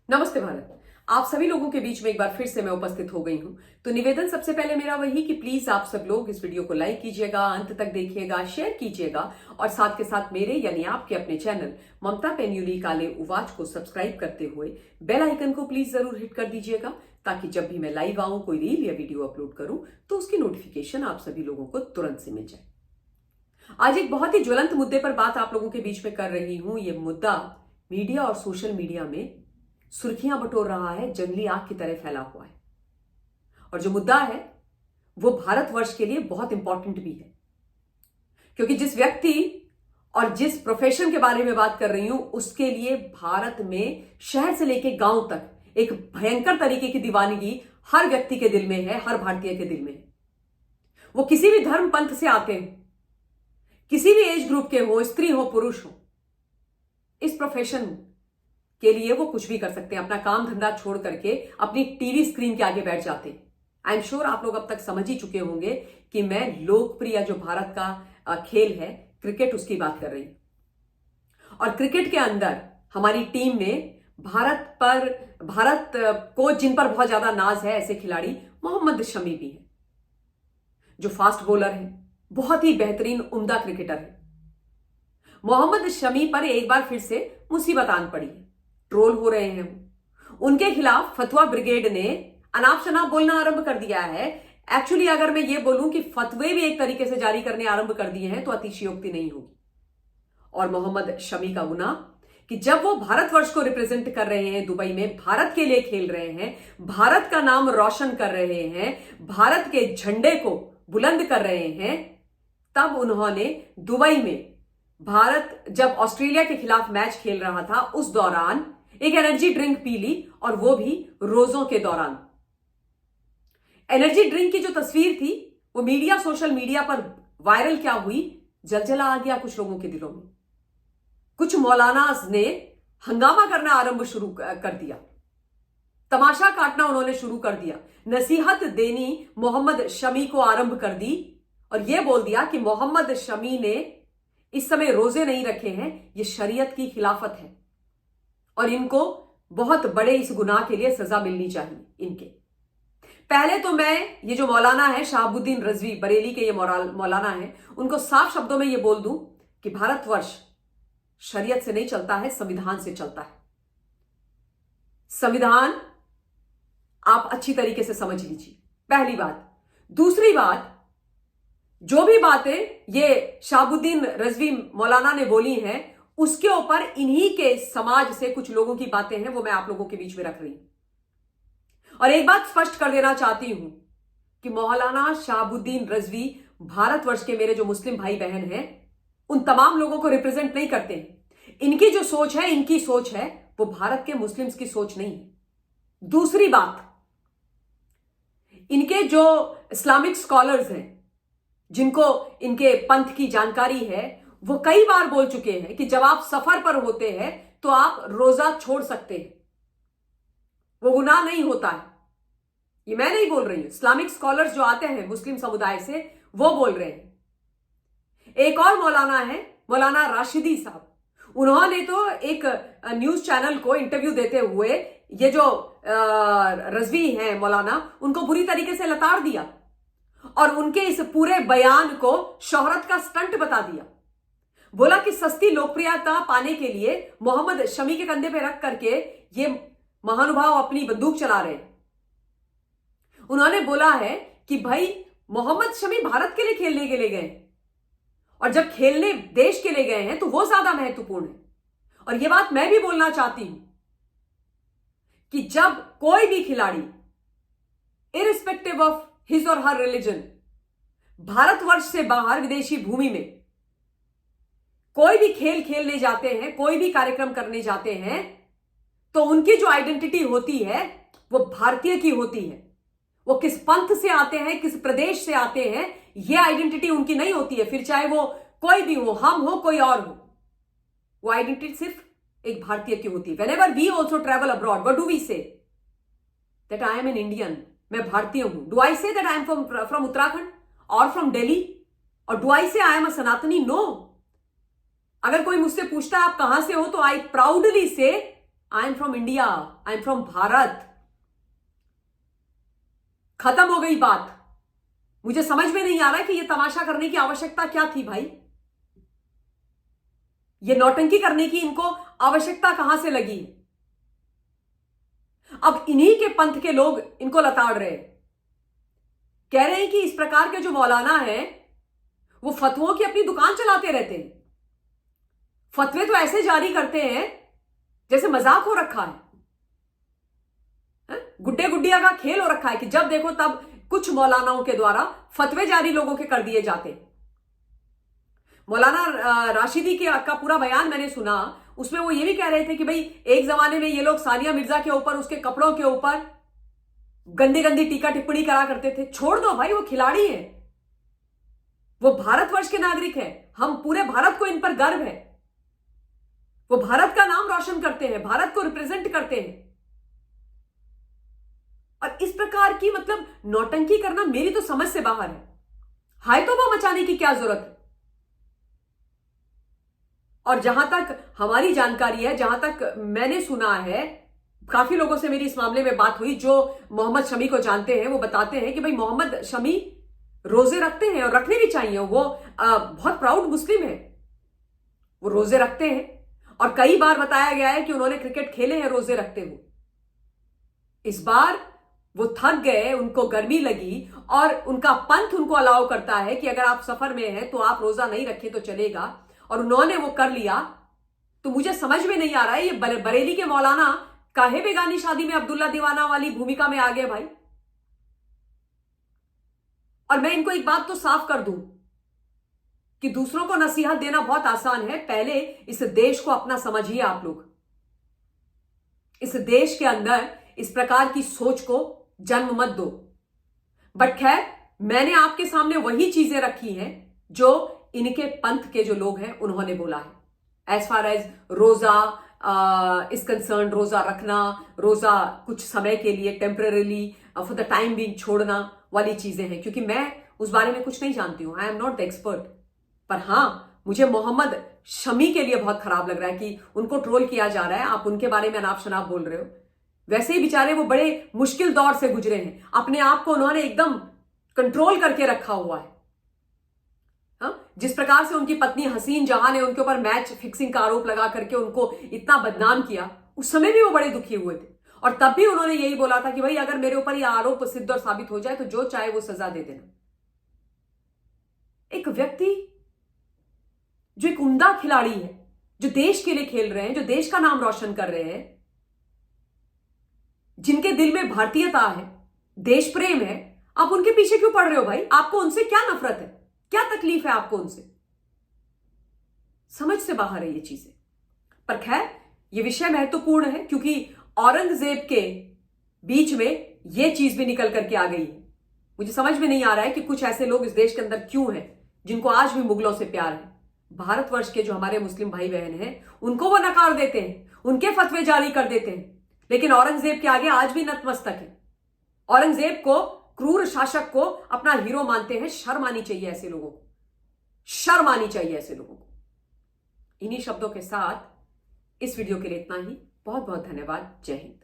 नमस्ते भारत। आप सभी लोगों के बीच में एक बार फिर से मैं उपस्थित हो गई हूं। तो निवेदन सबसे पहले मेरा वही कि प्लीज आप सब लोग इस वीडियो को लाइक कीजिएगा, अंत तक देखिएगा, शेयर कीजिएगा और साथ के साथ मेरे यानी आपके अपने चैनल ममता पेन्युली काले उवाच को सब्सक्राइब करते हुए बेल आइकन को प्लीज जरूर हिट कर दीजिएगा, ताकि जब भी मैं लाइव आऊं, कोई रील या वीडियो अपलोड करूं तो उसकी नोटिफिकेशन आप सभी लोगों को तुरंत से मिल जाए। आज एक बहुत ही ज्वलंत मुद्दे पर बात आप लोगों के बीच में कर रही हूं। यह मुद्दा मीडिया और सोशल मीडिया में सुर्खियां बटोर रहा है, जंगली आग की तरह फैला हुआ है। और जो मुद्दा है वो भारतवर्ष के लिए बहुत इंपॉर्टेंट भी है, क्योंकि जिस व्यक्ति और जिस प्रोफेशन के बारे में बात कर रही हूं उसके लिए भारत में शहर से लेकर गांव तक एक भयंकर तरीके की दीवानगी हर व्यक्ति के दिल में है, हर भारतीय के दिल में है। वो किसी भी धर्म पंथ से आते हो, किसी भी एज ग्रुप के हो, स्त्री हो पुरुष हो, इस प्रोफेशन के लिए वो कुछ भी कर सकते हैं। अपना काम धंधा छोड़ करके अपनी टीवी स्क्रीन के आगे बैठ जाते हैं। आई एम श्योर आप लोग अब तक समझ ही चुके होंगे कि मैं लोकप्रिय जो भारत का खेल है क्रिकेट, उसकी बात कर रही हूं। और क्रिकेट के अंदर हमारी टीम में भारत को जिन पर बहुत ज्यादा नाज है, ऐसे खिलाड़ी मोहम्मद शमी भी है, जो फास्ट बॉलर है, बहुत ही बेहतरीन उम्दा क्रिकेटर है। मोहम्मद शमी पर एक बार फिर से मुसीबत आन पड़ी है, ट्रोल हो रहे हैं। उनके खिलाफ फतवा ब्रिगेड ने अनाप शनाप बोलना आरंभ कर दिया है। एक्चुअली अगर मैं ये बोलूं कि फतवे भी एक तरीके से जारी करने आरंभ कर दिए हैं तो अतिशयोक्ति नहीं होगी। और मोहम्मद शमी का गुनाह कि जब वो भारतवर्ष को रिप्रेजेंट कर रहे हैं, दुबई में भारत के लिए खेल रहे हैं, भारत का नाम रोशन कर रहे हैं, भारत के झंडे को बुलंद कर रहे हैं, तब उन्होंने दुबई में भारत जब ऑस्ट्रेलिया के खिलाफ मैच खेल रहा था उस दौरान एक एनर्जी ड्रिंक पी ली, और वो भी रोजों के दौरान। एनर्जी ड्रिंक की जो तस्वीर थी वो मीडिया, सोशल मीडिया पर वायरल क्या हुई, जलजला आ गया कुछ लोगों के दिलों में। कुछ मौलानास ने हंगामा करना आरंभ शुरू कर दिया, तमाशा काटना उन्होंने शुरू कर दिया, नसीहत देनी मोहम्मद शमी को आरंभ कर दी और यह बोल दिया कि मोहम्मद शमी ने इस समय रोजे नहीं रखे हैं, यह शरीयत की खिलाफत है और इनको बहुत बड़े इस गुनाह के लिए सजा मिलनी चाहिए इनके। पहले तो मैं ये जो मौलाना है शहाबुद्दीन रजवी, बरेली के ये मौलाना है, उनको साफ शब्दों में ये बोल दूं कि भारतवर्ष शरीयत से नहीं चलता है, संविधान से चलता है। संविधान आप अच्छी तरीके से समझ लीजिए, पहली बात। दूसरी बात, जो भी बातें ये शहाबुद्दीन रजवी मौलाना ने बोली हैं उसके ऊपर इन्हीं के समाज से कुछ लोगों की बातें हैं, वो मैं आप लोगों के बीच में रख रही हूं। और एक बात स्पष्ट कर देना चाहती हूं कि मौलाना शहाबुद्दीन रजवी भारतवर्ष के मेरे जो मुस्लिम भाई बहन हैं उन तमाम लोगों को रिप्रेजेंट नहीं करते हैं। इनकी जो सोच है, इनकी सोच है, वो भारत के मुस्लिम्स की सोच नहीं है। दूसरी बात, इनके जो इस्लामिक स्कॉलर्स हैं, जिनको इनके पंथ की जानकारी है, वो कई बार बोल चुके हैं कि जब आप सफर पर होते हैं तो आप रोजा छोड़ सकते हैं, वो गुनाह नहीं होता है। ये मैं नहीं बोल रही हूं, इस्लामिक स्कॉलर्स जो आते हैं मुस्लिम समुदाय से वो बोल रहे हैं। एक और मौलाना है, मौलाना राशिदी साहब, उन्होंने तो एक न्यूज चैनल को इंटरव्यू देते हुए ये जो रजवी हैं मौलाना, उनको बुरी तरीके से लताड़ दिया और उनके इस पूरे बयान को शोहरत का स्टंट बता दिया। बोला कि सस्ती लोकप्रियता पाने के लिए मोहम्मद शमी के कंधे पे रख करके ये महानुभाव अपनी बंदूक चला रहे हैं। उन्होंने बोला है कि भाई मोहम्मद शमी भारत के लिए खेलने के लिए गए और जब खेलने देश के लिए गए हैं तो वो ज्यादा महत्वपूर्ण है। और ये बात मैं भी बोलना चाहती हूं कि जब कोई भी खिलाड़ी इरिस्पेक्टिव ऑफ हिज और हर रिलीजन भारतवर्ष से बाहर विदेशी भूमि में कोई भी खेल खेलने जाते हैं, कोई भी कार्यक्रम करने जाते हैं, तो उनकी जो आइडेंटिटी होती है वो भारतीय की होती है। वो किस पंथ से आते हैं, किस प्रदेश से आते हैं, ये आइडेंटिटी उनकी नहीं होती है। फिर चाहे वो कोई भी हो, हम हो, कोई और हो, वो आइडेंटिटी सिर्फ एक भारतीय की होती है। Whenever we also travel abroad, what do we say? That I am an Indian. मैं भारतीय हूं। Do I say that I am from Uttarakhand or from Delhi? Or do I say I am a Sanatani? No. अगर कोई मुझसे पूछता है आप कहां से हो, तो आई प्राउडली से I am from India, I am from Bharat. खत्म हो गई बात। मुझे समझ में नहीं आ रहा है कि यह तमाशा करने की आवश्यकता क्या थी भाई। ये नौटंकी करने की इनको आवश्यकता कहां से लगी। अब इन्हीं के पंथ के लोग इनको लताड़ रहे हैं, कह रहे हैं कि इस प्रकार के जो मौलाना हैं वो फतवों की अपनी दुकान चलाते रहते हैं। फतवे तो ऐसे जारी करते हैं जैसे मजाक हो रखा है, गुड्डे गुड्डिया का खेल हो रखा है कि जब देखो तब कुछ मौलानाओं के द्वारा फतवे जारी लोगों के कर दिए जाते हैं। मौलाना राशिदी का पूरा बयान मैंने सुना, उसमें वो ये भी कह रहे थे कि भाई एक जमाने में ये लोग सानिया मिर्जा के ऊपर, उसके कपड़ों के ऊपर गंदी गंदी टीका टिप्पणी करा करते थे। छोड़ दो भाई, वो खिलाड़ी है, वो भारतवर्ष के नागरिक हैं। हम पूरे भारत को इन पर गर्व है। वो भारत का नाम रोशन करते हैं, भारत को रिप्रेजेंट करते हैं। और इस प्रकार की मतलब नौटंकी करना मेरी तो समझ से बाहर है। हाय तो वो मचाने की क्या जरूरत है। और जहां तक हमारी जानकारी है, जहां तक मैंने सुना है, काफी लोगों से मेरी इस मामले में बात हुई जो मोहम्मद शमी को जानते हैं, वो बताते हैं कि भाई मोहम्मद शमी रोजे रखते हैं और रखने भी चाहिए। वो बहुत प्राउड मुस्लिम है, वो रोजे रखते हैं और कई बार बताया गया है कि उन्होंने क्रिकेट खेले हैं रोजे रखते हुए। इस बार वो थक गए, उनको गर्मी लगी और उनका पंथ उनको अलाउ करता है कि अगर आप सफर में हैं तो आप रोजा नहीं रखें तो चलेगा, और उन्होंने वो कर लिया। तो मुझे समझ में नहीं आ रहा है ये बरेली के मौलाना काहे बेगानी शादी में अब्दुल्ला दीवाना वाली भूमिका में आ गए भाई। और मैं इनको एक बात तो साफ कर दूं कि दूसरों को नसीहत देना बहुत आसान है, पहले इस देश को अपना समझिए। आप लोग इस देश के अंदर इस प्रकार की सोच को जन्म मत दो। बट खैर, मैंने आपके सामने वही चीजें रखी हैं जो इनके पंथ के जो लोग हैं उन्होंने बोला है। एज फार एज रोजा इज कंसर्न, रोजा रखना, रोजा कुछ समय के लिए temporarily for the time being छोड़ना वाली चीजें हैं, क्योंकि मैं उस बारे में कुछ नहीं जानती हूं। I am not the expert. पर हां, मुझे मोहम्मद शमी के लिए बहुत खराब लग रहा है कि उनको ट्रोल किया जा रहा है। आप उनके बारे में अनाप शनाप बोल रहे हो। वैसे ही बेचारे वो बड़े मुश्किल दौर से गुजरे हैं, अपने आप को उन्होंने एकदम कंट्रोल करके रखा हुआ है। जिस प्रकार से उनकी पत्नी हसीन जहां ने उनके ऊपर मैच फिक्सिंग का आरोप लगा करके उनको इतना बदनाम किया, उस समय भी वो बड़े दुखी हुए थे। और तब भी उन्होंने यही बोला था कि भाई अगर मेरे ऊपर यह आरोप सिद्ध और साबित हो जाए तो जो चाहे वो सजा दे देना। एक व्यक्ति जो एक उम्दा खिलाड़ी है, जो देश के लिए खेल रहे हैं, जो देश का नाम रोशन कर रहे हैं, जिनके दिल में भारतीयता है, देश प्रेम है, आप उनके पीछे क्यों पड़ रहे हो भाई? आपको उनसे क्या नफरत है? क्या तकलीफ है आपको उनसे? समझ से बाहर है ये चीजें। पर खैर, ये विषय महत्वपूर्ण है क्योंकि औरंगजेब के बीच में ये चीज भी निकल करके आ गई है। मुझे समझ में नहीं आ रहा है कि कुछ ऐसे लोग इस देश के अंदर क्यों हैं जिनको आज भी मुगलों से प्यार है। भारतवर्ष के जो हमारे मुस्लिम भाई बहन हैं उनको वो नकार देते हैं, उनके फतवे जारी कर देते हैं, लेकिन औरंगजेब के आगे आज भी नतमस्तक है। औरंगजेब को, क्रूर शासक को अपना हीरो मानते हैं। शर्म आनी चाहिए ऐसे लोगों को, शर्म आनी चाहिए ऐसे लोगों को। इन्हीं शब्दों के साथ इस वीडियो के लिए इतना ही। बहुत बहुत धन्यवाद। जय हिंद।